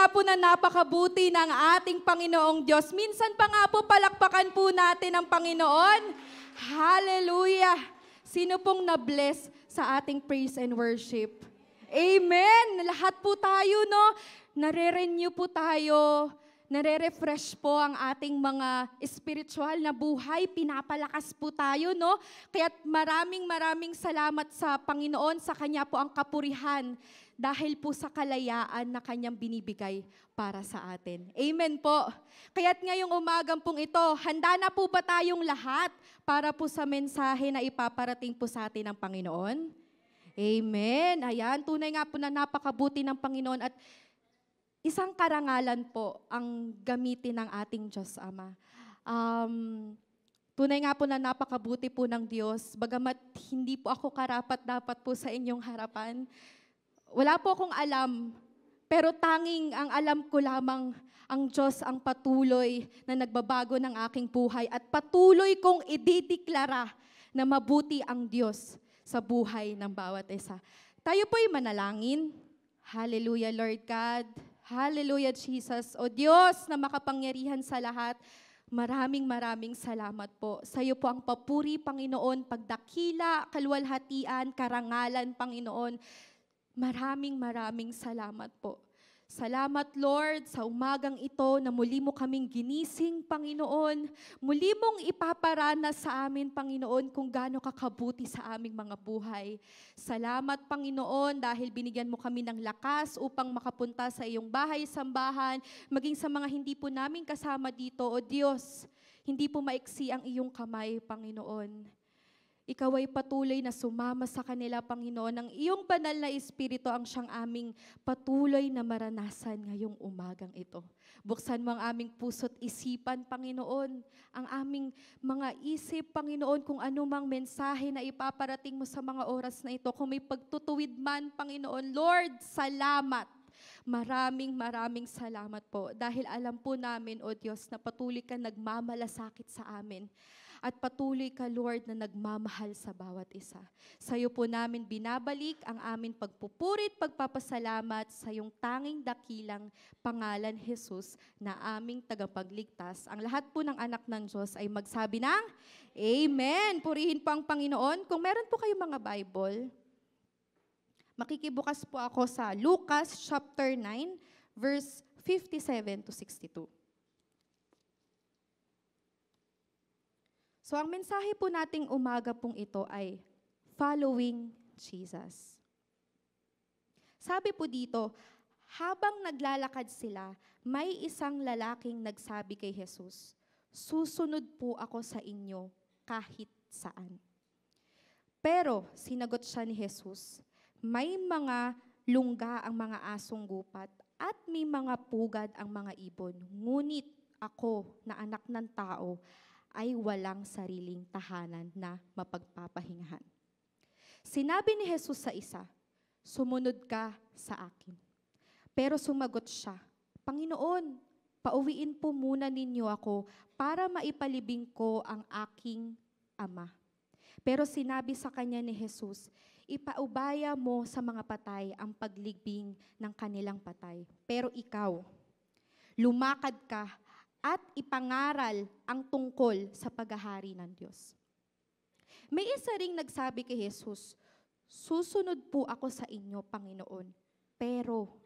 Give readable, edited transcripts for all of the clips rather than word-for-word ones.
nga po na napakabuti ng ating Panginoong Diyos. Minsan pa nga po palakpakan po natin ang Panginoon. Hallelujah! Sino pong na-bless sa ating praise and worship? Amen! Lahat po tayo, no? Nare-renew po tayo. Nare-refresh po ang ating mga spiritual na buhay. Pinapalakas po tayo, no? Kaya maraming salamat sa Panginoon. Sa Kanya po ang kapurihan dahil po sa kalayaan na Kanyang binibigay para sa atin. Amen po. Kaya't ngayong umagang pong ito, handa na po ba tayong lahat para po sa mensahe na ipaparating po sa atin ng Panginoon? Amen. Ayan, tunay nga po na napakabuti ng Panginoon at isang karangalan po ang gamitin ng ating Diyos Ama. Tunay nga po na napakabuti po ng Diyos, bagamat hindi po ako karapat-dapat po sa inyong harapan. Wala po akong alam, pero tanging ang alam ko lamang ang Diyos ang patuloy na nagbabago ng aking buhay at patuloy kong idideklara na mabuti ang Diyos sa buhay ng bawat isa. Tayo po'y manalangin. Hallelujah, Lord God. Hallelujah, Jesus. O Diyos na makapangyarihan sa lahat, maraming salamat po. Sa iyo po ang papuri, Panginoon, pagdakila, kaluwalhatian, karangalan, Panginoon. Maraming salamat po. Salamat, Lord, sa umagang ito na muli mo kaming ginising, Panginoon. Muli mong ipaparana sa amin, Panginoon, kung gaano kakabuti sa aming mga buhay. Salamat, Panginoon, dahil binigyan mo kami ng lakas upang makapunta sa iyong bahay-sambahan, maging sa mga hindi po namin kasama dito. O Diyos, hindi po maiksi ang iyong kamay, Panginoon. Ikaw ay patuloy na sumama sa kanila, Panginoon. Ang iyong banal na Espiritu ang siyang aming patuloy na maranasan ngayong umagang ito. Buksan mo ang aming puso't isipan, Panginoon. Ang aming mga isip, Panginoon, kung anumang mensahe na ipaparating mo sa mga oras na ito. Kung may pagtutuwid man, Panginoon. Lord, salamat. Maraming salamat po. Dahil alam po namin, O Diyos, na patuloy ka nagmamalasakit sa amin. At patuloy ka, Lord, na nagmamahal sa bawat isa. Sa iyo po namin binabalik ang aming pagpupurit, pagpapasalamat sa iyong tanging dakilang pangalan, Jesus, na aming tagapagligtas. Ang lahat po ng anak ng Diyos ay magsabi ng Amen. Purihin po ang Panginoon. Kung meron po kayong mga Bible, makikibukas po ako sa Lucas chapter 9, verse 57 to 62. So ang mensahe po nating umaga pong ito ay following Jesus. Sabi po dito, habang naglalakad sila, may isang lalaking nagsabi kay Jesus, "Susunod po ako sa inyo kahit saan." Pero sinagot siya ni Jesus, "May mga lungga ang mga asong gupat at may mga pugad ang mga ibon. Ngunit ako na anak ng tao ay walang sariling tahanan na mapagpapahingahan." Sinabi ni Jesus sa isa, "Sumunod ka sa akin." Pero sumagot siya, "Panginoon, pauwiin po muna ninyo ako para maipalibing ko ang aking ama." Pero sinabi sa kanya ni Jesus, "Ipaubaya mo sa mga patay ang paglibing ng kanilang patay. Pero ikaw, lumakad ka at ipangaral ang tungkol sa paghahari ng Diyos." May isa ring nagsabi kay Jesus, "Susunod po ako sa inyo, Panginoon. Pero,"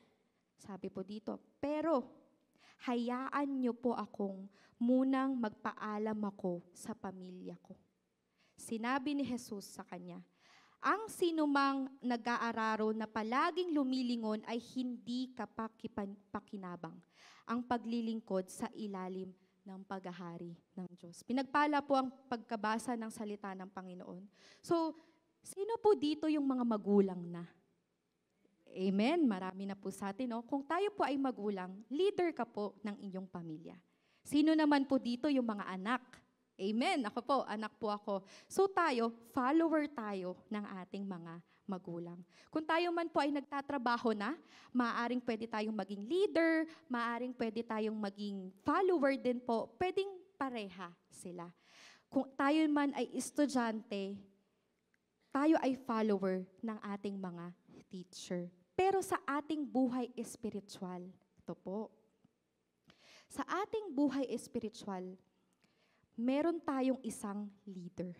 sabi po dito, "pero hayaan niyo po akong munang magpaalam ako sa pamilya ko." Sinabi ni Jesus sa kanya, "Ang sinumang nag-aararo na palaging lumilingon ay hindi kapakipakinabang ang paglilingkod sa ilalim ng paghahari ng Diyos." Pinagpala po ang pagkabasa ng salita ng Panginoon. So, sino po dito yung mga magulang na? Amen. Marami na po sa atin. No? Kung tayo po ay magulang, leader ka po ng inyong pamilya. Sino naman po dito yung mga anak? Amen. Ako po, anak po ako. So tayo, follower tayo ng ating mga magulang. Kung tayo man po ay nagtatrabaho na, maaaring pwede tayong maging leader, maaaring pwede tayong maging follower din po, pwedeng pareha sila. Kung tayo man ay estudyante, tayo ay follower ng ating mga teacher. Pero sa ating buhay espiritual, ito Ito po. Sa ating buhay espiritual, meron tayong isang leader.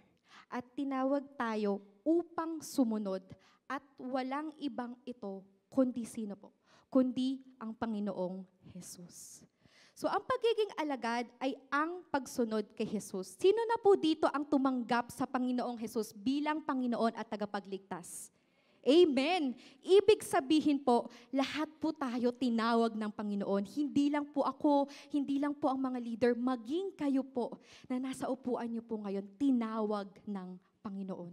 At tinawag tayo upang sumunod at walang ibang ito kundi sino po? Kundi ang Panginoong Jesus. So ang pagiging alagad ay ang pagsunod kay Jesus. Sino na po dito ang tumanggap sa Panginoong Jesus bilang Panginoon at tagapagligtas? Amen. Ibig sabihin po, lahat po tayo tinawag ng Panginoon. Hindi lang po ako, hindi lang po ang mga leader, maging kayo po na nasa upuan niyo po ngayon, tinawag ng Panginoon.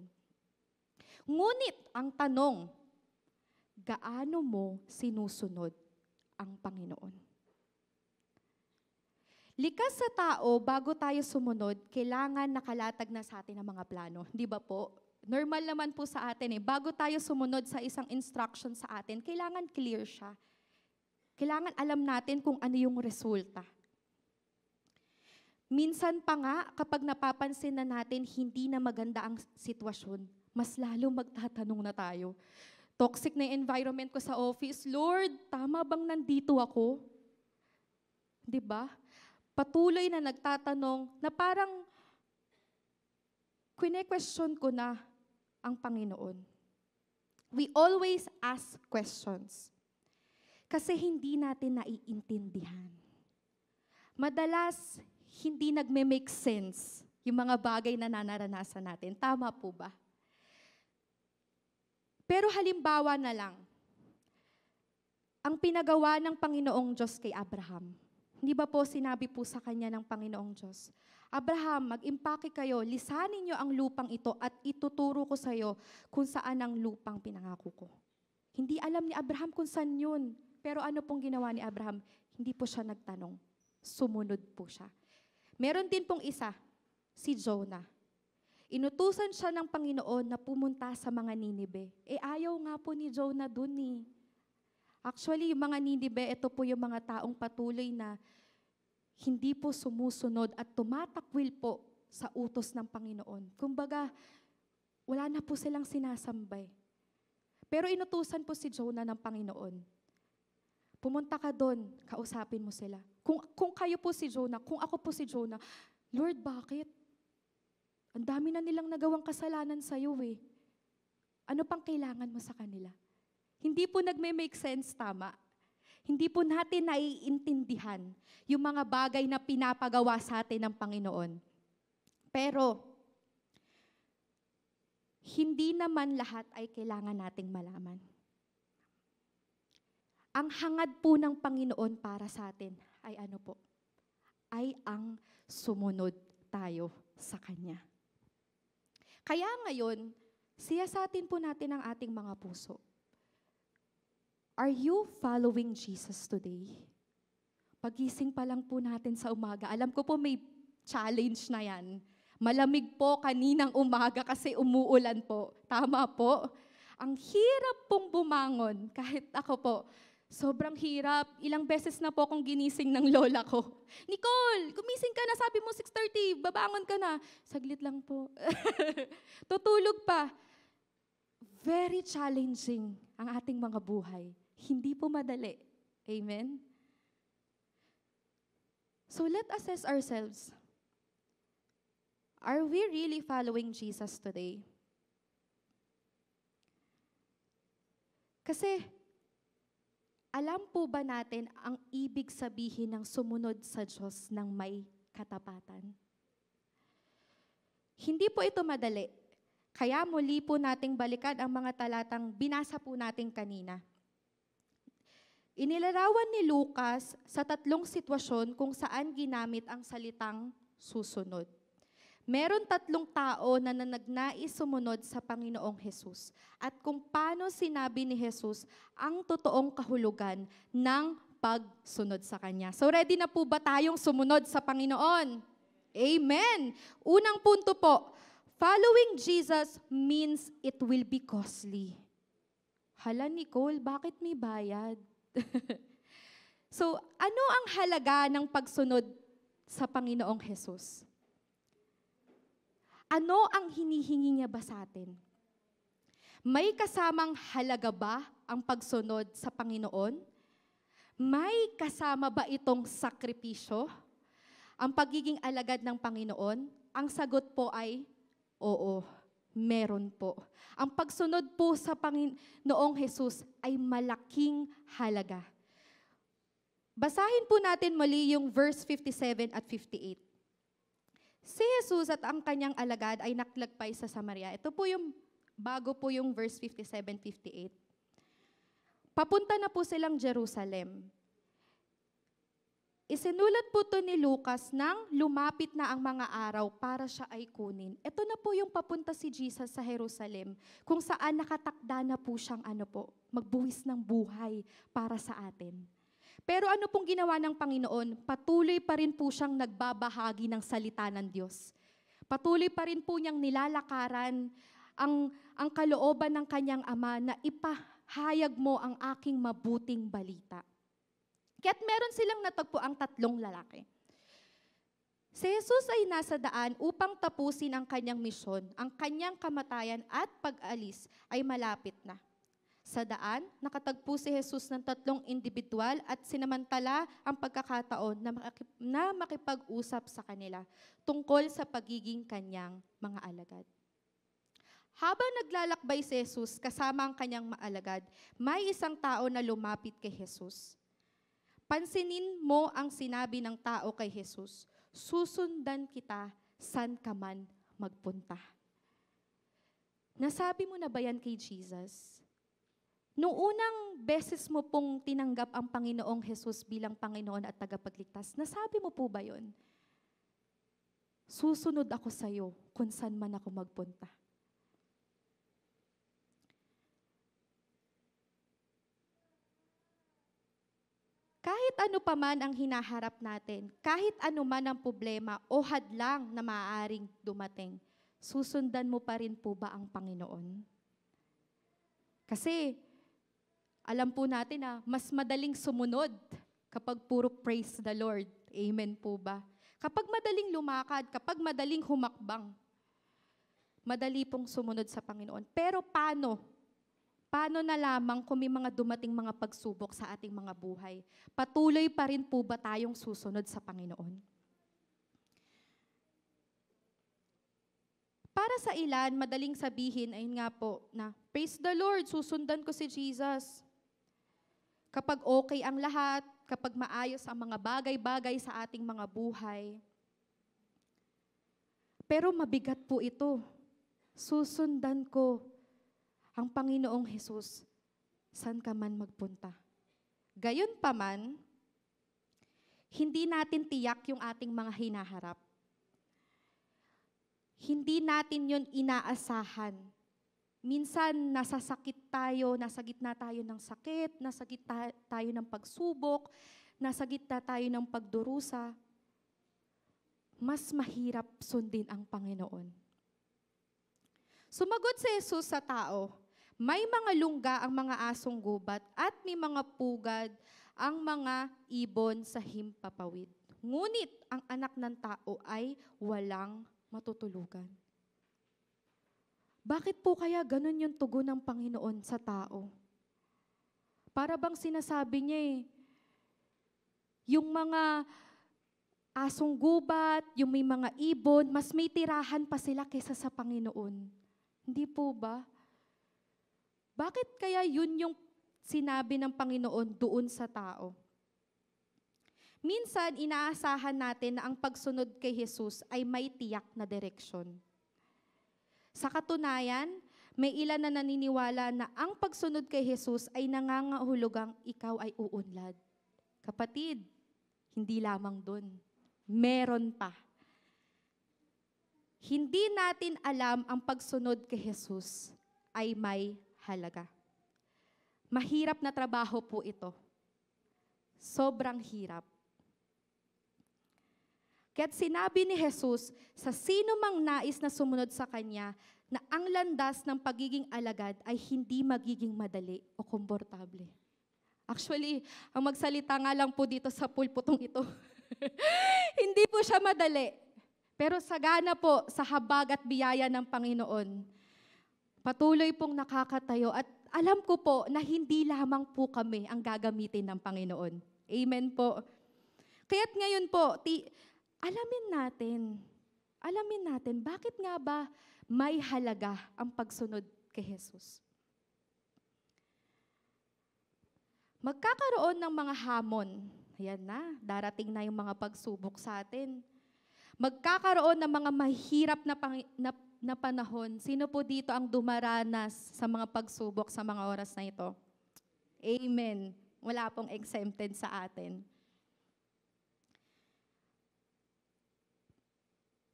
Ngunit ang tanong, gaano mo sinusunod ang Panginoon? Likas sa tao, bago tayo sumunod, kailangan nakalatag na sa atin ang mga plano. Di ba po? Normal naman po sa atin eh. Bago tayo sumunod sa isang instruction sa atin, kailangan clear siya. Kailangan alam natin kung ano yung resulta. Minsan pa nga, kapag napapansin na natin hindi na maganda ang sitwasyon, mas lalo magtatanong na tayo. Toxic na environment ko sa office, Lord, tama bang nandito ako? Di ba? Patuloy na nagtatanong na parang kwine-question ko na ang Panginoon. We always ask questions kasi hindi natin naiintindihan. Madalas, hindi nagme-make sense yung mga bagay na nararanasan natin. Tama po ba? Pero halimbawa na lang, ang pinagawa ng Panginoong Diyos kay Abraham. Hindi ba po sinabi po sa kanya ng Panginoong Diyos, Abraham, mag-impake kayo, lisanin niyo ang lupang ito at ituturo ko sa iyo kung saan ang lupang pinangako ko. Hindi alam ni Abraham kung saan yun. Pero ano pong ginawa ni Abraham? Hindi po siya nagtanong. Sumunod po siya. Meron din pong isa, si Jonah. Inutusan siya ng Panginoon na pumunta sa mga Ninibe. Ayaw nga po ni Jonah dun eh. Actually, yung mga Ninibe, ito po yung mga taong patuloy na hindi po sumusunod at tumatakwil po sa utos ng Panginoon. Kumbaga, wala na po silang sinasambay. Pero inutusan po si Jonah ng Panginoon. Pumunta ka doon, kausapin mo sila. Kung kayo po si Jonah, kung ako po si Jonah, Lord, bakit? Ang dami na nilang nagawang kasalanan sa'yo eh. Ano pang kailangan mo sa kanila? Hindi po nagme-make sense, tama. Hindi po natin naiintindihan yung mga bagay na pinapagawa sa atin ng Panginoon. Pero, hindi naman lahat ay kailangan nating malaman. Ang hangad po ng Panginoon para sa atin ay ano po? Ay ang sumunod tayo sa Kanya. Kaya ngayon, siyasatin po natin ang ating mga puso. Are you following Jesus today? Pagising pa lang po natin sa umaga. Alam ko po may challenge na yan. Malamig po kaninang umaga kasi umuulan po. Tama po? Ang hirap pong bumangon. Kahit ako po, sobrang hirap. Ilang beses na po akong ginising ng lola ko. Nicole, gumising ka na. Sabi mo 6:30, babangon ka na. Saglit lang po. Tutulog pa. Very challenging ang ating mga buhay. Hindi po madali. Amen? So let us assess ourselves. Are we really following Jesus today? Kasi, alam po ba natin ang ibig sabihin ng sumunod sa Diyos ng may katapatan? Hindi po ito madali. Kaya muli po nating balikan ang mga talatang binasa po natin kanina. Inilarawan ni Lucas sa 3 sitwasyon kung saan ginamit ang salitang susunod. Meron 3 tao na nagnais sumunod sa Panginoong Jesus at kung paano sinabi ni Jesus ang totoong kahulugan ng pagsunod sa Kanya. So ready na po ba tayong sumunod sa Panginoon? Amen! Unang punto po, following Jesus means it will be costly. Hala Nicole, bakit may bayad? So, ano ang halaga ng pagsunod sa Panginoong Jesus? Ano ang hinihingi niya ba sa atin? May kasamang halaga ba ang pagsunod sa Panginoon? May kasama ba itong sakripisyo? Ang pagiging alagad ng Panginoon? Ang sagot po ay, oo, meron po. Ang pagsunod po sa Panginoong Jesus ay malaking halaga. Basahin po natin muli yung verse 57 at 58. Si Jesus at ang kanyang alagad ay naglagpay sa Samaria. Ito po yung, bago po yung verse 57, 58. Papunta na po silang Jerusalem. Isinulat po to ni Lucas nang lumapit na ang mga araw para siya ay kunin. Ito na po yung papunta si Jesus sa Jerusalem, kung saan nakatakda na po siyang magbuwis ng buhay para sa atin. Pero ano pong ginawa ng Panginoon? Patuloy pa rin po siyang nagbabahagi ng salita ng Diyos. Patuloy pa rin po niyang nilalakaran ang kalooban ng kanyang Ama na ipahayag mo ang aking mabuting balita. Kaya't meron silang natagpo ang 3 lalaki. Si Jesus ay nasa daan upang tapusin ang kanyang misyon. Ang kanyang kamatayan at pag-alis ay malapit na. Sa daan, nakatagpo si Jesus ng 3 individual at sinamantala ang pagkakataon na makipag-usap sa kanila tungkol sa pagiging kanyang mga alagad. Habang naglalakbay si Jesus kasama ang kanyang maalagad, may isang tao na lumapit kay Jesus. Pansinin mo ang sinabi ng tao kay Jesus, susundan kita saan ka man magpunta. Nasabi mo na ba yan kay Jesus? Noong unang beses mo pong tinanggap ang Panginoong Jesus bilang Panginoon at tagapagligtas, nasabi mo po ba yun? Susunod ako sa iyo kung saan man ako magpunta. Kahit ano pa man ang hinaharap natin, kahit ano man ang problema o hadlang na maaaring dumating, susundan mo pa rin po ba ang Panginoon? Kasi, alam po natin na mas madaling sumunod kapag puro praise the Lord. Amen po ba? Kapag madaling lumakad, kapag madaling humakbang, madali pong sumunod sa Panginoon. Pero paano? Paano na lamang kung may mga dumating mga pagsubok sa ating mga buhay? Patuloy pa rin po ba tayong susunod sa Panginoon? Para sa ilan, madaling sabihin, ayun nga po, na praise the Lord, susundan ko si Jesus. Kapag okay ang lahat, kapag maayos ang mga bagay-bagay sa ating mga buhay. Pero mabigat po ito. Susundan ko ang Panginoong Jesus, saan ka man magpunta. Gayon pa man, hindi natin tiyak yung ating mga hinaharap. Hindi natin yun inaasahan. Minsan, nasasakit tayo, nasa gitna tayo ng sakit, nasa gitna tayo ng pagsubok, nasa gitna tayo ng pagdurusa. Mas mahirap sundin ang Panginoon. Sumagot si Jesus sa tao, may mga lungga ang mga asong gubat at may mga pugad ang mga ibon sa himpapawid. Ngunit ang anak ng tao ay walang matutulugan. Bakit po kaya ganun yung tugon ng Panginoon sa tao? Para bang sinasabi niya yung mga asong gubat, yung may mga ibon, mas may tirahan pa sila kaysa sa Panginoon. Hindi po ba? Bakit kaya yun yung sinabi ng Panginoon doon sa tao? Minsan, inaasahan natin na ang pagsunod kay Jesus ay may tiyak na direksyon. Sa katunayan, may ilan na naniniwala na ang pagsunod kay Jesus ay nangangahulugang ikaw ay uunlad. Kapatid, hindi lamang dun. Meron pa. Hindi natin alam ang pagsunod kay Jesus ay may halaga. Mahirap na trabaho po ito. Sobrang hirap. Kaya't sinabi ni Jesus, sa sino mang nais na sumunod sa Kanya, na ang landas ng pagiging alagad ay hindi magiging madali o komportable. Actually, ang magsalita nga lang po dito sa pulputong ito, hindi po siya madali. Pero sagana po sa habag at biyaya ng Panginoon, patuloy pong nakakatayo at alam ko po na hindi lamang po kami ang gagamitin ng Panginoon. Amen po. Kaya't ngayon po, alamin natin, bakit nga ba may halaga ang pagsunod kay Jesus? Magkakaroon ng mga hamon. Ayan na, darating na yung mga pagsubok sa atin. Magkakaroon ng mga mahirap na panahon. Sino po dito ang dumaranas sa mga pagsubok sa mga oras na ito? Amen. Wala pong exempted sa atin.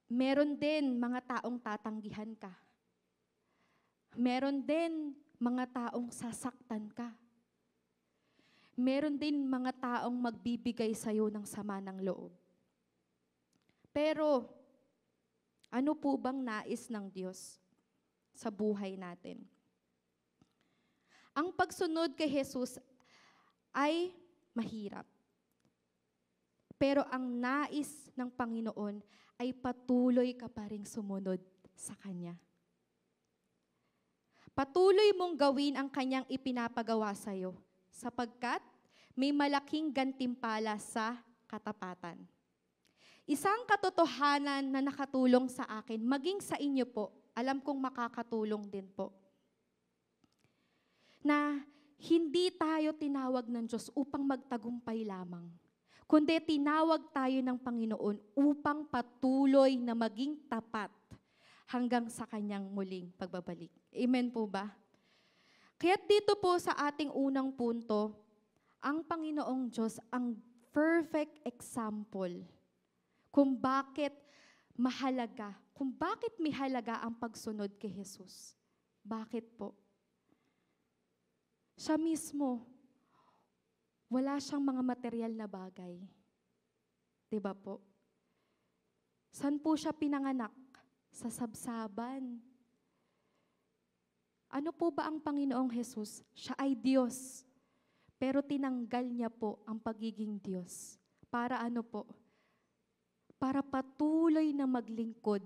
Meron din mga taong tatanggihan ka. Meron din mga taong sasaktan ka. Meron din mga taong magbibigay sa'yo ng sama ng loob. Pero, ano po bang nais ng Diyos sa buhay natin? Ang pagsunod kay Jesus ay mahirap. Pero ang nais ng Panginoon ay patuloy ka pa ring sumunod sa Kanya. Patuloy mong gawin ang Kanyang ipinapagawa sa'yo, sapagkat may malaking gantimpala sa katapatan. Isang katotohanan na nakatulong sa akin, maging sa inyo po, alam kong makakatulong din po, na hindi tayo tinawag ng Diyos upang magtagumpay lamang, kundi tinawag tayo ng Panginoon upang patuloy na maging tapat hanggang sa Kanyang muling pagbabalik. Amen po ba? Kaya dito po sa ating unang punto, ang Panginoong Diyos ang perfect example kung bakit mahalaga, kung bakit may halaga ang pagsunod kay Jesus. Bakit po? Siya mismo, wala siyang mga material na bagay. Diba po? Saan po siya pinanganak? Sa sabsaban. Ano po ba ang Panginoong Jesus? Siya ay Diyos. Pero tinanggal niya po ang pagiging Diyos. Para ano po? Para patuloy na maglingkod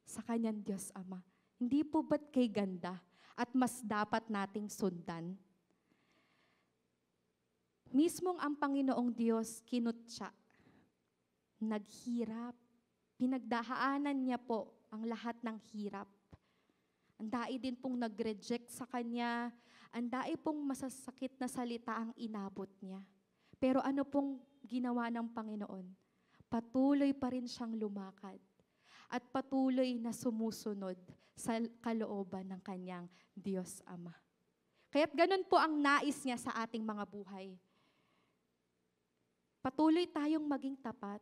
sa Kanyang Diyos Ama. Hindi po ba't kay ganda at mas dapat nating sundan? Mismong ang Panginoong Diyos kinutya, naghirap, pinagdahaanan niya po ang lahat ng hirap. Ang dai din pong nag-reject sa Kanya, ang dai pong masasakit na salita ang inabot niya. Pero ano pong ginawa ng Panginoon? Patuloy pa rin siyang lumakad at patuloy na sumusunod sa kalooban ng Kanyang Diyos Ama. Kaya't ganun po ang nais niya sa ating mga buhay. Patuloy tayong maging tapat.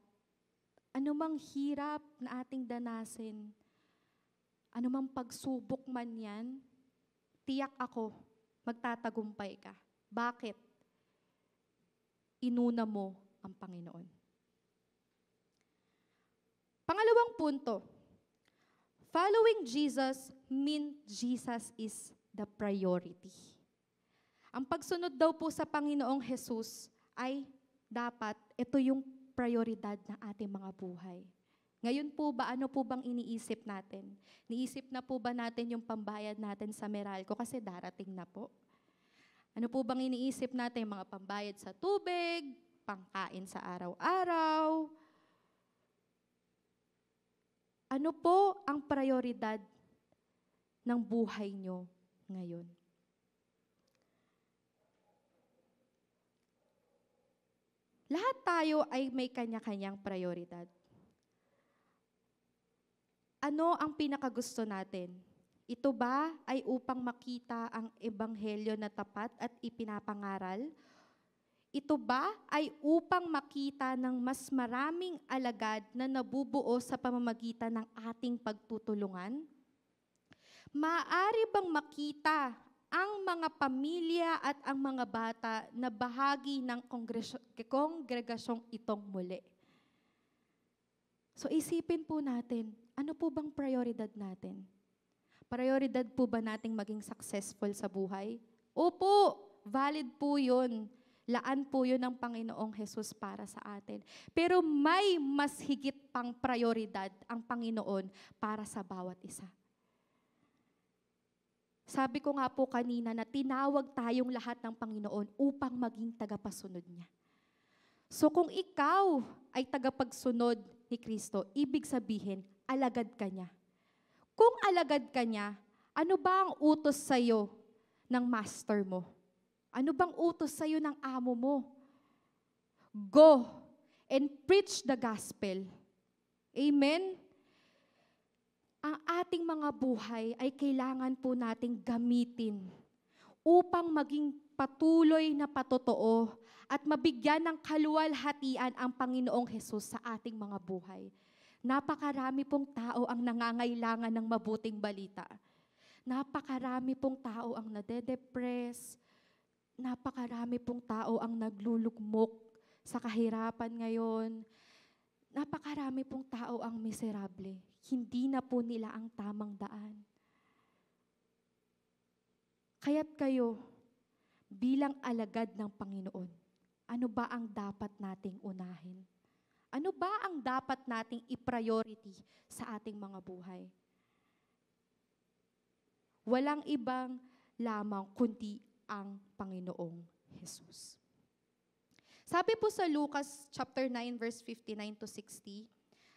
Anumang hirap na ating danasin, anumang pagsubok man yan, tiyak ako, magtatagumpay ka. Bakit? Inuna mo ang Panginoon. Pangalawang punto, following Jesus means Jesus is the priority. Ang pagsunod daw po sa Panginoong Jesus ay dapat ito yung prioridad ng ating mga buhay. Ngayon po ba, ano po bang iniisip natin? Niisip na po ba natin yung pambayad natin sa Meralco kasi darating na po? Ano po bang iniisip natin? Mga pambayad sa tubig, pangkain sa araw-araw? Ano po ang prioridad ng buhay nyo ngayon? Lahat tayo ay may kanya-kanyang prioridad. Ano ang pinakagusto natin? Ito ba ay upang makita ang ebanghelyo na tapat at ipinapangaral? Ito ba ay upang makita ng mas maraming alagad na nabubuo sa pamamagitan ng ating pagtutulungan? Maaari bang makita ang mga pamilya at ang mga bata na bahagi ng kongregasyong itong muli? So isipin po natin, ano po bang prioridad natin? Prioridad po ba nating maging successful sa buhay? Opo, valid po yun. Laan po yun ng Panginoong Jesus para sa atin. Pero may mas higit pang prioridad ang Panginoon para sa bawat isa. Sabi ko nga po kanina na tinawag tayong lahat ng Panginoon upang maging tagapasunod niya. So kung ikaw ay tagapagsunod ni Kristo, ibig sabihin, alagad ka niya. Kung alagad ka niya, ano ba ang utos sa'yo ng master mo? Ano bang utos sa'yo ng amo mo? Go and preach the gospel. Amen? Ang ating mga buhay ay kailangan po nating gamitin upang maging patuloy na patotoo at mabigyan ng kaluwalhatian ang Panginoong Hesus sa ating mga buhay. Napakarami pong tao ang nangangailangan ng mabuting balita. Napakarami pong tao ang nade-depress. Napakarami pong tao ang naglulugmok sa kahirapan ngayon. Napakarami pong tao ang miserable. Hindi na po nila ang tamang daan. Kaya't kayo, bilang alagad ng Panginoon, ano ba ang dapat nating unahin? Ano ba ang dapat nating i-priority sa ating mga buhay? Walang ibang lamang kundi ang Panginoong Hesus. Sabi po sa Lucas chapter 9 verse 59 to 60,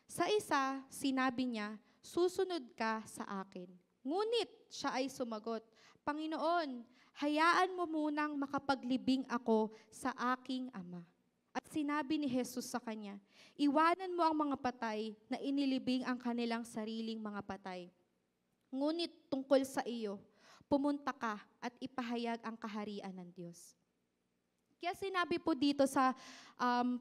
sa isa, sinabi niya, susunod ka sa akin. Ngunit siya ay sumagot, Panginoon, hayaan mo munang makapaglibing ako sa aking ama. At sinabi ni Jesus sa kanya, iwanan mo ang mga patay na inilibing ang kanilang sariling mga patay. Ngunit tungkol sa iyo, pumunta ka at ipahayag ang kaharian ng Diyos. Kaya sinabi po dito sa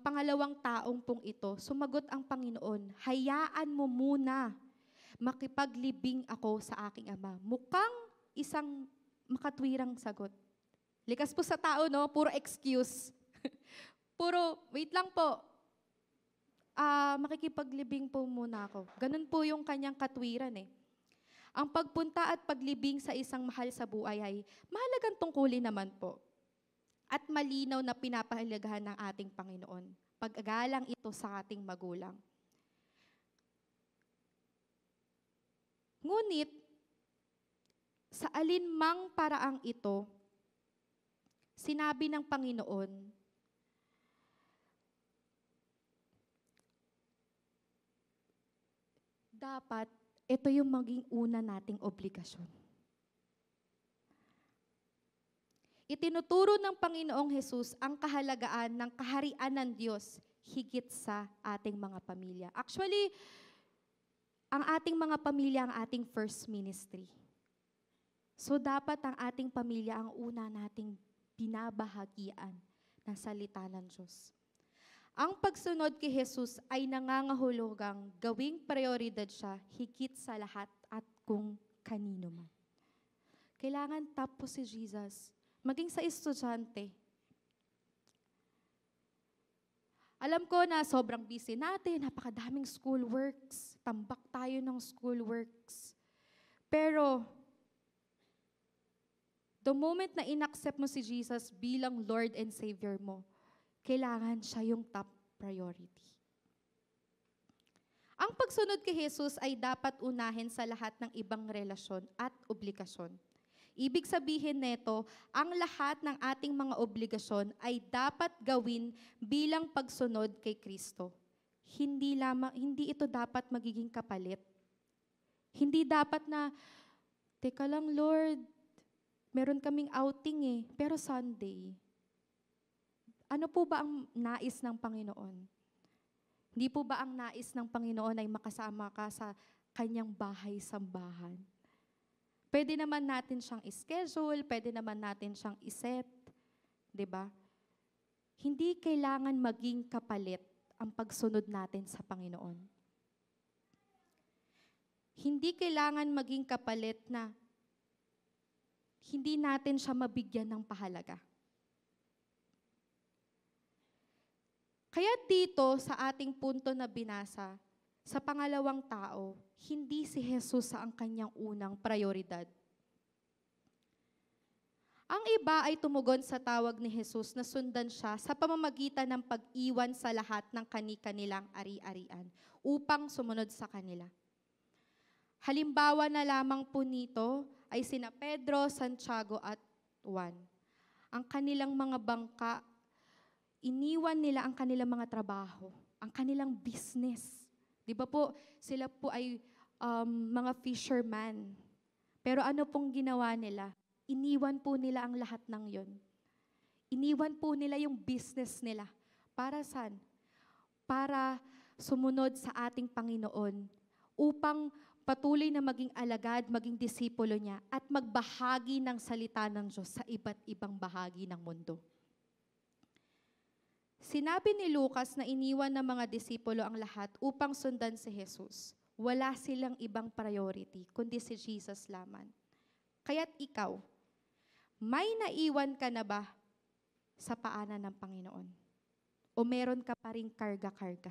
pangalawang taong pong ito, sumagot ang Panginoon, hayaan mo muna makipaglibing ako sa aking ama. Mukhang isang makatwirang sagot. Likas po sa tao, no? Puro excuse. Puro, wait lang po, makikipaglibing po muna ako. Ganun po yung kanyang katwiran eh. Ang pagpunta at paglibing sa isang mahal sa buhay ay mahalagang tungkulin naman po. At malinaw na pinapahalagahan ng ating Panginoon. Pag-agalang ito sa ating magulang. Ngunit, sa alinmang paraang ito, sinabi ng Panginoon, dapat ito yung maging una nating obligasyon. Itinuturo ng Panginoong Hesus ang kahalagaan ng kaharian ng Diyos higit sa ating mga pamilya. Actually, ang ating mga pamilya ang ating first ministry. So dapat ang ating pamilya ang una nating binabahagian ng salita ng Diyos. Ang pagsunod kay Jesus ay nangangahulugang gawing prioridad siya higit sa lahat at kung kanino man. Kailangan top po si Jesus. Maging sa estudyante. Alam ko na sobrang busy natin, napakadaming schoolworks, tambak tayo ng schoolworks. Pero, the moment na inaccept mo si Jesus bilang Lord and Savior mo, kailangan siya yung top priority. Ang pagsunod kay Jesus ay dapat unahin sa lahat ng ibang relasyon at obligasyon. Ibig sabihin nito, ang lahat ng ating mga obligasyon ay dapat gawin bilang pagsunod kay Kristo. Hindi ito dapat magiging kapalit. Hindi dapat na, teka lang Lord, meron kaming outing pero Sunday. Ano po ba ang nais ng Panginoon? Hindi po ba ang nais ng Panginoon ay makasama ka sa kanyang bahay-sambahan? Pwede naman natin siyang ischedule, pwede naman natin siyang iset, 'di ba? Hindi kailangan maging kapalit ang pagsunod natin sa Panginoon. Hindi kailangan maging kapalit na hindi natin siya mabigyan ng pahalaga. Kaya dito sa ating punto na binasa, sa pangalawang tao, hindi si Jesus ang kanyang unang prioridad. Ang iba ay tumugon sa tawag ni Jesus na sundan siya sa pamamagitan ng pag-iwan sa lahat ng kani-kanilang ari-arian upang sumunod sa kanila. Halimbawa na lamang po nito ay sina Pedro, Santiago at Juan. Ang kanilang mga bangka, iniwan nila ang kanilang mga trabaho, ang kanilang business. Di ba po, sila po ay mga fisherman. Pero ano pong ginawa nila? Iniwan po nila ang lahat ng yon. Iniwan po nila yung business nila. Para saan? Para sumunod sa ating Panginoon upang patuloy na maging alagad, maging disipulo niya at magbahagi ng salita ng Diyos sa iba't ibang bahagi ng mundo. Sinabi ni Lucas na iniwan ng mga disipulo ang lahat upang sundan si Jesus. Wala silang ibang priority, kundi si Jesus lamang. Kaya't ikaw, may naiwan ka na ba sa paanan ng Panginoon? O meron ka pa ring karga-karga?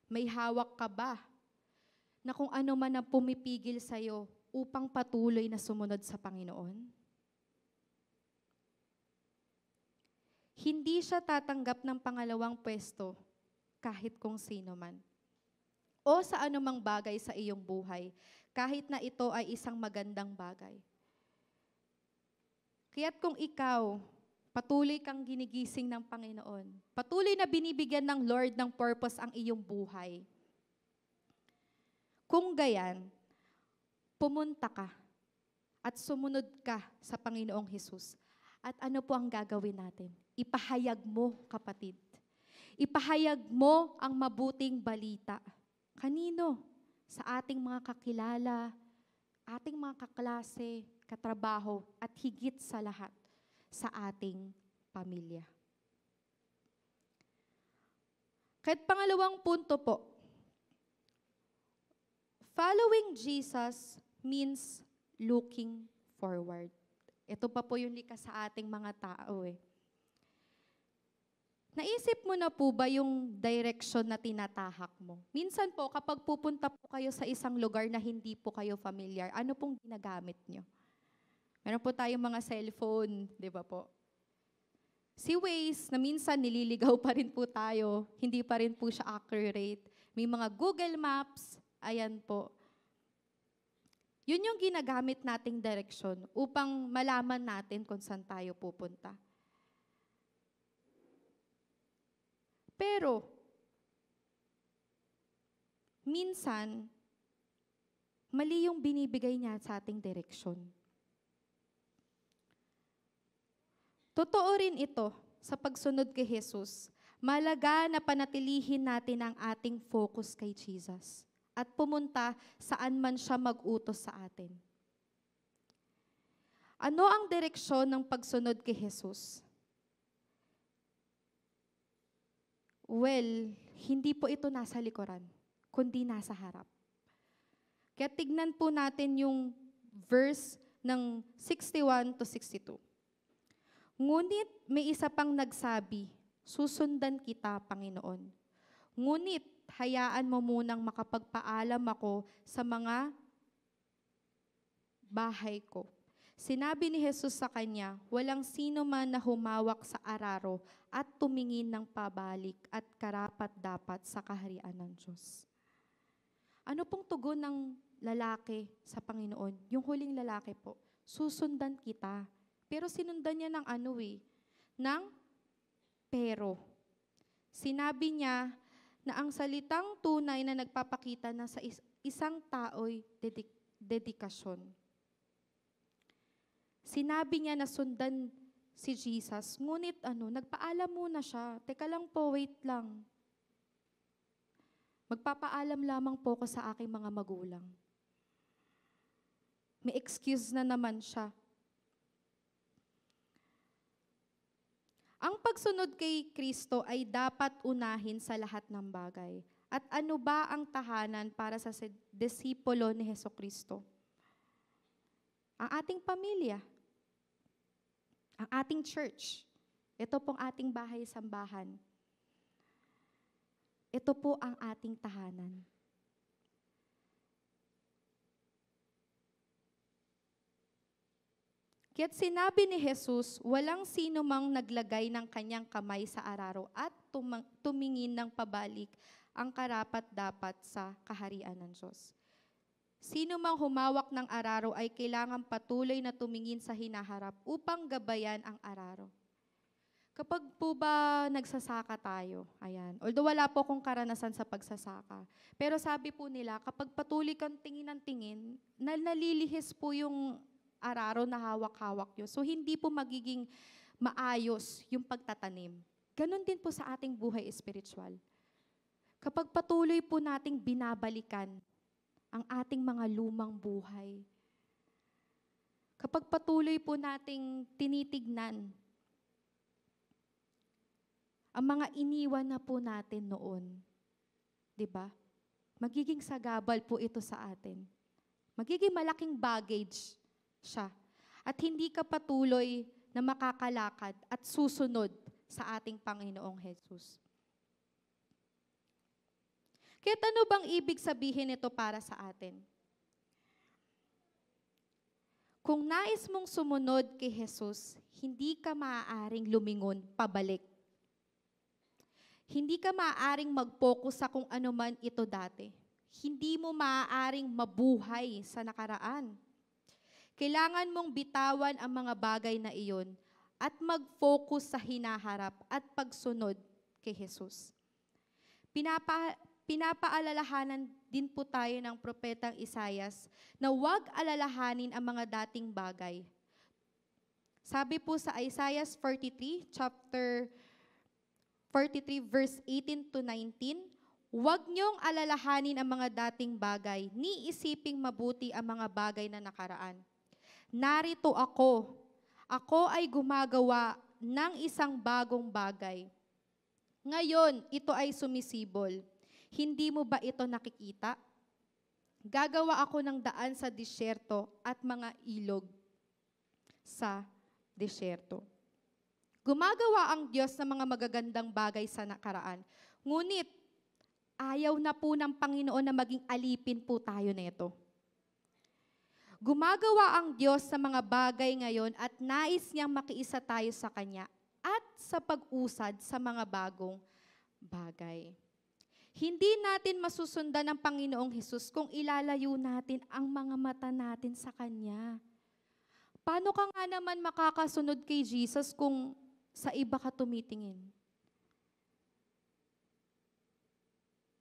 May hawak ka ba na kung ano man ang pumipigil sa'yo upang patuloy na sumunod sa Panginoon? Hindi siya tatanggap ng pangalawang pwesto kahit kung sino man. O sa anumang bagay sa iyong buhay, kahit na ito ay isang magandang bagay. Kaya't kung ikaw, patuloy kang ginigising ng Panginoon, patuloy na binibigyan ng Lord ng purpose ang iyong buhay, kung gayan, pumunta ka at sumunod ka sa Panginoong Hesus. At ano po ang gagawin natin? Ipahayag mo, kapatid. Ipahayag mo ang mabuting balita. Kanino? Sa ating mga kakilala, ating mga kaklase, katrabaho, at higit sa lahat, sa ating pamilya. Kahit pangalawang punto po, following Jesus means looking forward. Ito pa po yung likas sa ating mga tao eh. Naisip mo na po ba yung direction na tinatahak mo? Minsan po, kapag pupunta po kayo sa isang lugar na hindi po kayo familiar, ano pong ginagamit nyo? Meron po tayong mga cellphone, di ba po? Si Waze, na minsan nililigaw pa rin po tayo, hindi pa rin po siya accurate. May mga Google Maps, ayan po. Yun yung ginagamit nating direction upang malaman natin kung saan tayo pupunta. Pero, minsan, mali yung binibigay niya sa ating direksyon. Totoo rin ito sa pagsunod kay Jesus. Malaga na panatilihin natin ang ating focus kay Jesus at pumunta saan man siya mag-utos sa atin. Ano ang direksyon ng pagsunod kay Jesus? Well, hindi po ito nasa likuran, kundi nasa harap. Kaya tignan po natin yung verse ng 61 to 62. Ngunit may isa pang nagsabi, susundan kita, Panginoon. Ngunit hayaan mo munang makapagpaalam ako sa mga bahay ko. Sinabi ni Jesus sa kanya, walang sino man na humawak sa araro at tumingin ng pabalik at karapat-dapat sa kaharian ng Diyos. Ano pong tugon ng lalaki sa Panginoon? Yung huling lalaki po, susundan kita. Pero sinundan niya ng ng pero. Sinabi niya na ang salitang tunay na nagpapakita na sa isang tao'y dedikasyon. Sinabi niya na sundan si Jesus, ngunit nagpaalam muna siya. Teka lang po, wait lang. Magpapaalam lamang po ko sa aking mga magulang. May excuse na naman siya. Ang pagsunod kay Kristo ay dapat unahin sa lahat ng bagay. At ano ba ang tahanan para sa disipulo ni Hesukristo? Ang ating pamilya. Ang ating church. Ito pong ating bahay-sambahan. Ito po ang ating tahanan. Kaya't sinabi ni Jesus, walang sino mang naglagay ng kanyang kamay sa araro at tumingin ng pabalik ang karapat-dapat sa kaharian ng Diyos. Sino mang humawak ng araro ay kailangang patuloy na tumingin sa hinaharap upang gabayan ang araro. Kapag po ba nagsasaka tayo, ayan, although wala po akong karanasan sa pagsasaka, pero sabi po nila, kapag patuloy kang tingin ng tingin, nalilihis po yung araro na hawak-hawak nyo. So, hindi po magiging maayos yung pagtatanim. Ganon din po sa ating buhay espiritual. Kapag patuloy po nating binabalikan ang ating mga lumang buhay, kapag patuloy po nating tinitignan ang mga iniwan na po natin noon, di ba? Magiging sagabal po ito sa atin. Magiging malaking baggage siya. At hindi ka patuloy na makakalakad at susunod sa ating Panginoong Jesus. Kaya ano bang ibig sabihin ito para sa atin? Kung nais mong sumunod kay Jesus, hindi ka maaaring lumingon pabalik. Hindi ka maaaring mag-focus sa kung ano man ito dati. Hindi mo maaaring mabuhay sa nakaraan. Kailangan mong bitawan ang mga bagay na iyon at mag-focus sa hinaharap at pagsunod kay Jesus. Pinapaalalahanan din po tayo ng propetang Isaias na huwag alalahanin ang mga dating bagay. Sabi po sa Isaiah 43, chapter 43, verse 18 to 19, huwag niyong alalahanin ang mga dating bagay, ni isiping mabuti ang mga bagay na nakaraan. Narito ako ay gumagawa ng isang bagong bagay. Ngayon, ito ay sumisibol. Hindi mo ba ito nakikita? Gagawa ako ng daan sa disyerto at mga ilog sa disyerto. Gumagawa ang Diyos ng mga magagandang bagay sa nakaraan. Ngunit, ayaw na po ng Panginoon na maging alipin po tayo nito. Gumagawa ang Diyos sa mga bagay ngayon at nais niyang makiisa tayo sa Kanya at sa pag-usad sa mga bagong bagay. Hindi natin masusundan ng Panginoong Hesus kung ilalayo natin ang mga mata natin sa Kanya. Paano ka nga naman makakasunod kay Jesus kung sa iba ka tumitingin?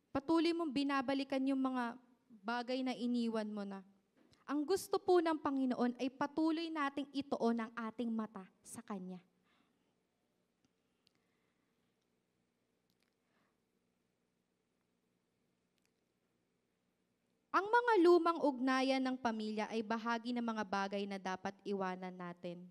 Patuloy mong binabalikan yung mga bagay na iniwan mo na. Ang gusto po ng Panginoon ay patuloy nating ituon ang ating mata sa Kanya. Ang mga lumang ugnayan ng pamilya ay bahagi ng mga bagay na dapat iwanan natin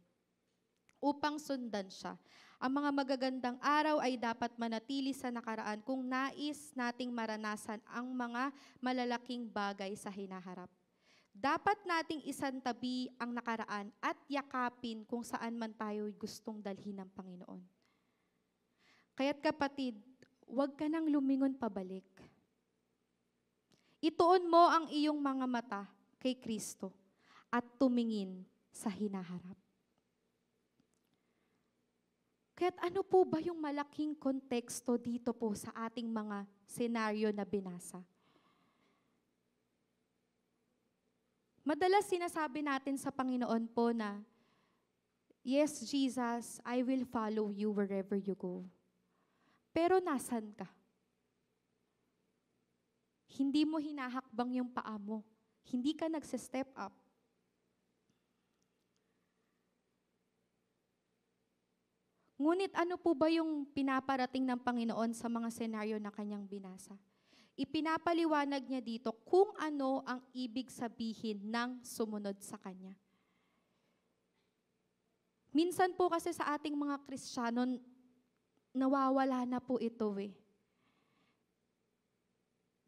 upang sundan siya. Ang mga magagandang araw ay dapat manatili sa nakaraan kung nais nating maranasan ang mga malalaking bagay sa hinaharap. Dapat nating isantabi ang nakaraan at yakapin kung saan man tayo gustong dalhin ng Panginoon. Kaya't kapatid, huwag ka nang lumingon pabalik. Ituon mo ang iyong mga mata kay Kristo at tumingin sa hinaharap. Kaya't ano po ba yung malaking konteksto dito po sa ating mga senaryo na binasa? Madalas sinasabi natin sa Panginoon po na, yes, Jesus, I will follow you wherever you go. Pero nasan ka? Hindi mo hinahakbang yung paa mo. Hindi ka nagse-step up. Ngunit ano po ba yung pinaparating ng Panginoon sa mga senaryo na kanyang binasa? Ipinapaliwanag niya dito kung ano ang ibig sabihin ng sumunod sa Kanya. Minsan po kasi sa ating mga Kristiyano, nawawala na po ito eh.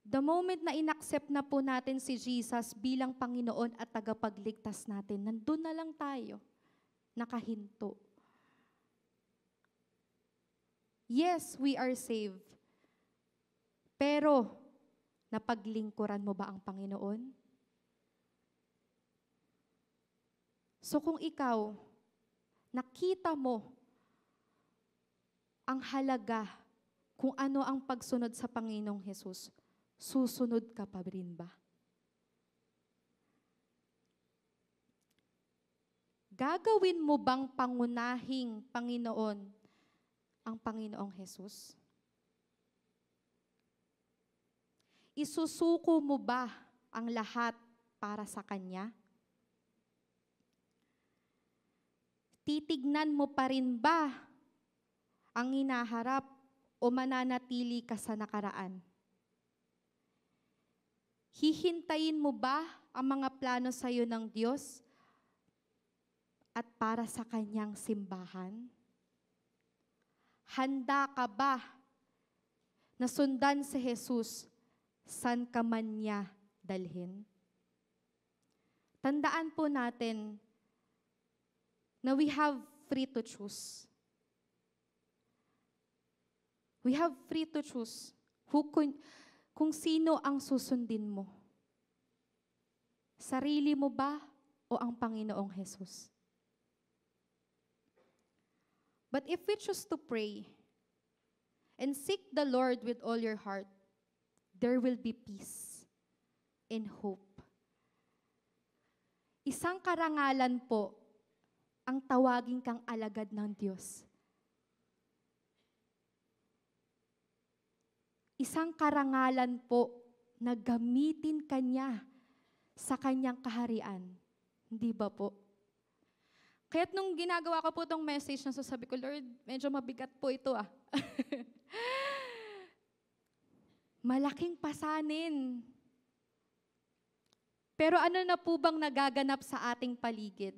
The moment na inaccept na po natin si Jesus bilang Panginoon at tagapagligtas natin, nandun na lang tayo, nakahinto. Yes, we are saved. Pero, napaglingkuran mo ba ang Panginoon? So kung ikaw, nakita mo ang halaga kung ano ang pagsunod sa Panginoong Hesus, susunod ka pa rin ba? Gagawin mo bang pangunahing Panginoon ang Panginoong Hesus? Isusuko mo ba ang lahat para sa Kanya? Titignan mo pa rin ba ang hinaharap o mananatili ka sa nakaraan? Hihintayin mo ba ang mga plano sa iyo ng Diyos at para sa Kanyang simbahan? Handa ka ba na sundan si Jesus san ka man niya dalhin? Tandaan po natin na we have free to choose. We have free to choose kung sino ang susundin mo. Sarili mo ba o ang Panginoong Jesus? But if we choose to pray and seek the Lord with all your heart, there will be peace and hope. Isang karangalan po ang tawagin kang alagad ng Diyos. Isang karangalan po na gamitin Kanya sa Kanyang kaharian. Hindi ba po? Kaya't nung ginagawa ko po itong message na sabi ko, Lord, medyo mabigat po ito Malaking pasanin. Pero ano na po bang nagaganap sa ating paligid?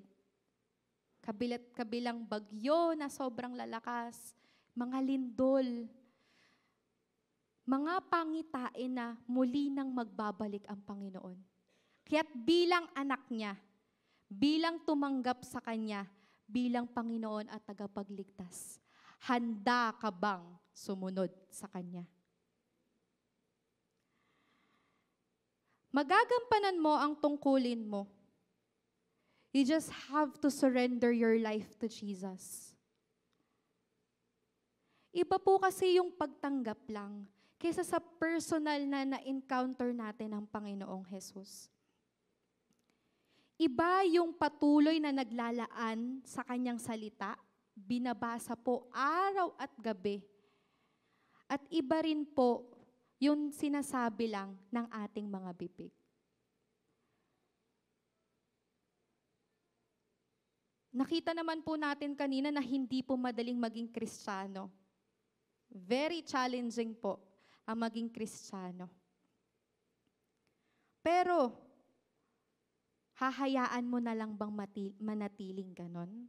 Kabilang bagyo na sobrang lalakas, mga lindol, mga pangitain na muli nang magbabalik ang Panginoon. Kaya't bilang anak niya, bilang tumanggap sa Kanya, bilang Panginoon at tagapagligtas, handa ka bang sumunod sa Kanya? Magagampanan mo ang tungkulin mo. You just have to surrender your life to Jesus. Iba po kasi yung pagtanggap lang kaysa sa personal na na-encounter natin ang Panginoong Jesus. Iba yung patuloy na naglalaan sa Kanyang salita, binabasa po araw at gabi. At iba rin po yung sinasabi lang ng ating mga bibig. Nakita naman po natin kanina na hindi po madaling maging Kristiyano. Very challenging po ang maging Kristiyano. Pero, hahayaan mo na lang bang manatiling ganon?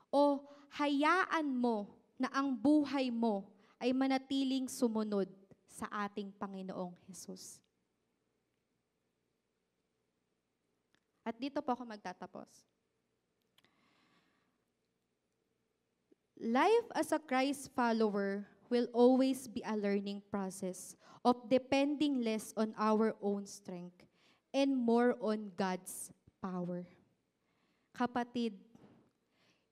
O hayaan mo na ang buhay mo ay manatiling sumunod sa ating Panginoong Jesus? At dito po ako magtatapos. Life as a Christ follower will always be a learning process of depending less on our own strength and more on God's power. Kapatid,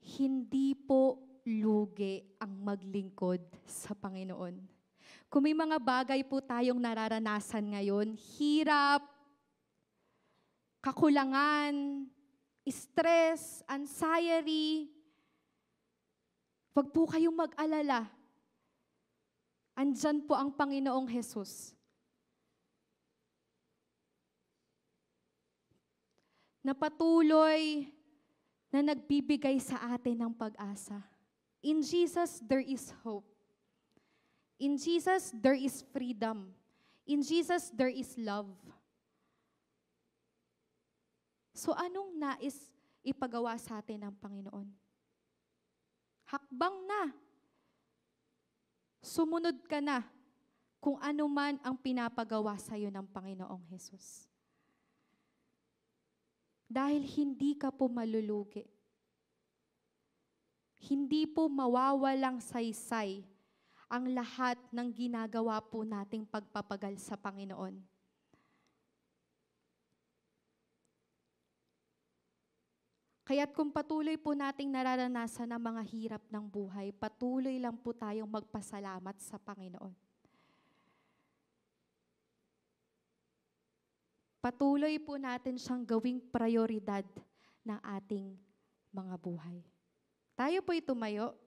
hindi po lugi ang maglingkod sa Panginoon. Kung may mga bagay po tayong nararanasan ngayon, hirap, kakulangan, stress, anxiety, wag po kayong mag-alala. Andyan po ang Panginoong Jesus. Na patuloy na nagbibigay sa atin ng pag-asa. In Jesus, there is hope. In Jesus, there is freedom. In Jesus, there is love. So anong nais ipagawa sa atin ng Panginoon? Hakbang na. Sumunod ka na kung ano man ang pinapagawa sa iyo ng Panginoong Jesus. Dahil hindi ka po malulugi. Hindi po mawawalang saysay ang lahat ng ginagawa po nating pagpapagal sa Panginoon. Kaya't kung patuloy po nating nararanasan ang mga hirap ng buhay, patuloy lang po tayong magpasalamat sa Panginoon. Patuloy po natin siyang gawing prioridad ng ating mga buhay. Tayo po'y tumayo.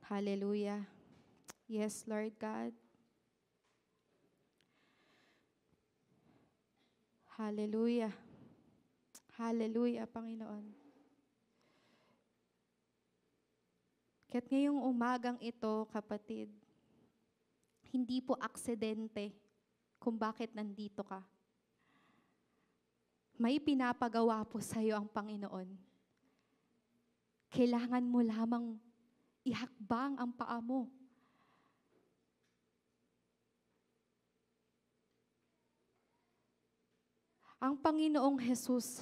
Hallelujah. Yes, Lord God. Hallelujah. Hallelujah, Panginoon. Kaya't ngayong umagang ito, kapatid, hindi po aksidente kung bakit nandito ka. May pinapagawa po sa iyo ang Panginoon. Kailangan mo lamang ihakbang ang paa mo. Ang Panginoong Jesus,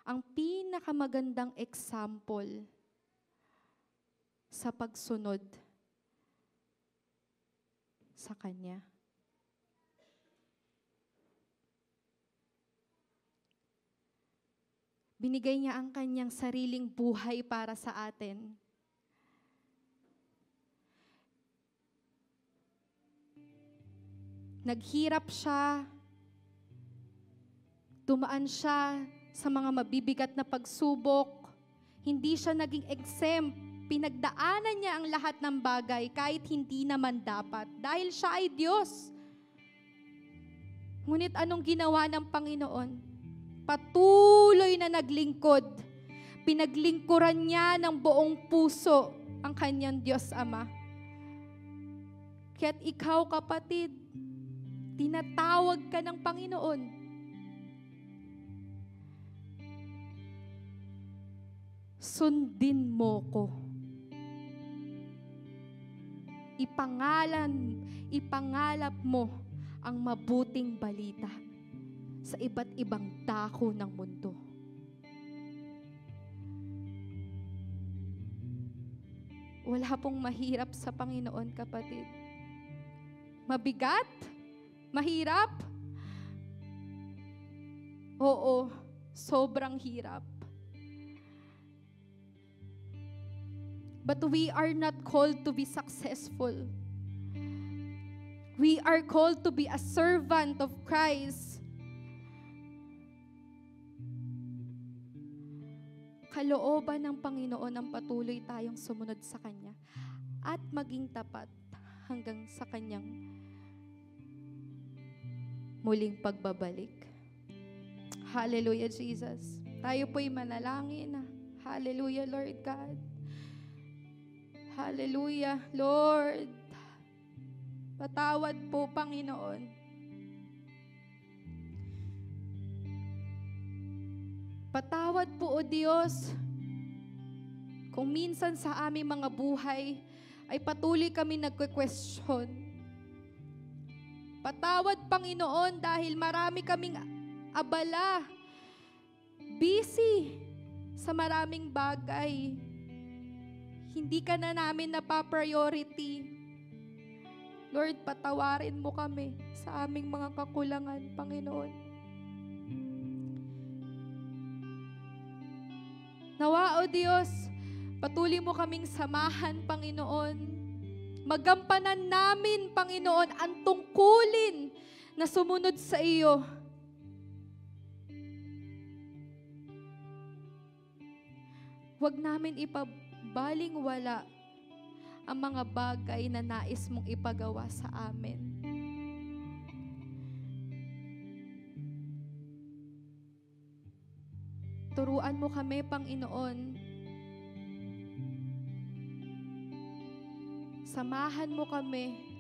ang pinakamagandang example sa pagsunod sa Kanya. Binigay niya ang Kanyang sariling buhay para sa atin. Naghirap siya, dumaan siya sa mga mabibigat na pagsubok, hindi siya naging exempt. Pinagdaanan niya ang lahat ng bagay kahit hindi naman dapat. Dahil siya ay Diyos. Ngunit anong ginawa ng Panginoon? Patuloy na naglingkod. Pinaglingkuran niya ng buong puso ang kanyang Diyos Ama. Kaya't ikaw, kapatid, tinatawag ka ng Panginoon. Sundin mo ko. Ipangalap mo ang mabuting balita sa iba't ibang dako ng mundo. Wala pong mahirap sa Panginoon, kapatid. Mabigat? Mahirap? Oo, sobrang hirap. But we are not called to be successful. We are called to be a servant of Christ. Kalooban ng Panginoon ang patuloy tayong sumunod sa Kanya at maging tapat hanggang sa Kanyang muling pagbabalik. Hallelujah, Jesus. Tayo po'y manalangin. Hallelujah, Lord God. Hallelujah, Lord. Patawad po, Panginoon. Patawad po, O Diyos, kung minsan sa aming mga buhay ay patuloy kami nagque-question. Patawad, Panginoon, dahil marami kaming abala, busy sa maraming bagay. Hindi ka na namin napapriority. Lord, patawarin mo kami sa aming mga kakulangan, Panginoon. Nawa, O Diyos, patuloy mo kaming samahan, Panginoon. Magampanan namin, Panginoon, ang tungkulin na sumunod sa iyo. Huwag namin balingwala ang mga bagay na nais mong ipagawa sa amin. Turuan mo kami, Panginoon. Samahan mo kami.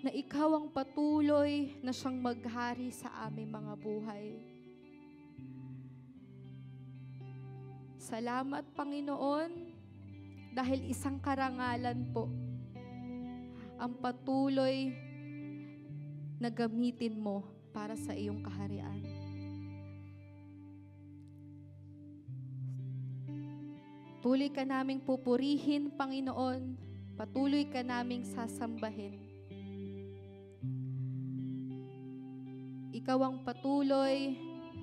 Na ikaw ang patuloy na siyang maghari sa aming mga buhay. Salamat, Panginoon, dahil isang karangalan po ang patuloy na gamitin mo para sa iyong kaharian. Tuloy ka naming pupurihin, Panginoon, Patuloy ka naming sasambahin. Ikaw ang patuloy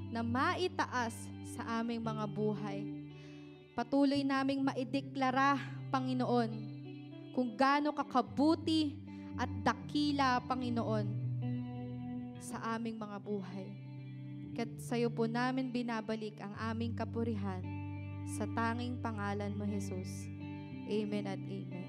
na maitaas sa aming mga buhay. Patuloy naming maideklara, Panginoon, kung gaano kakabuti at dakila, Panginoon, sa aming mga buhay. Kaya't sa'yo po namin binabalik ang aming kapurihan sa tanging pangalan mo, Jesus. Amen at amen.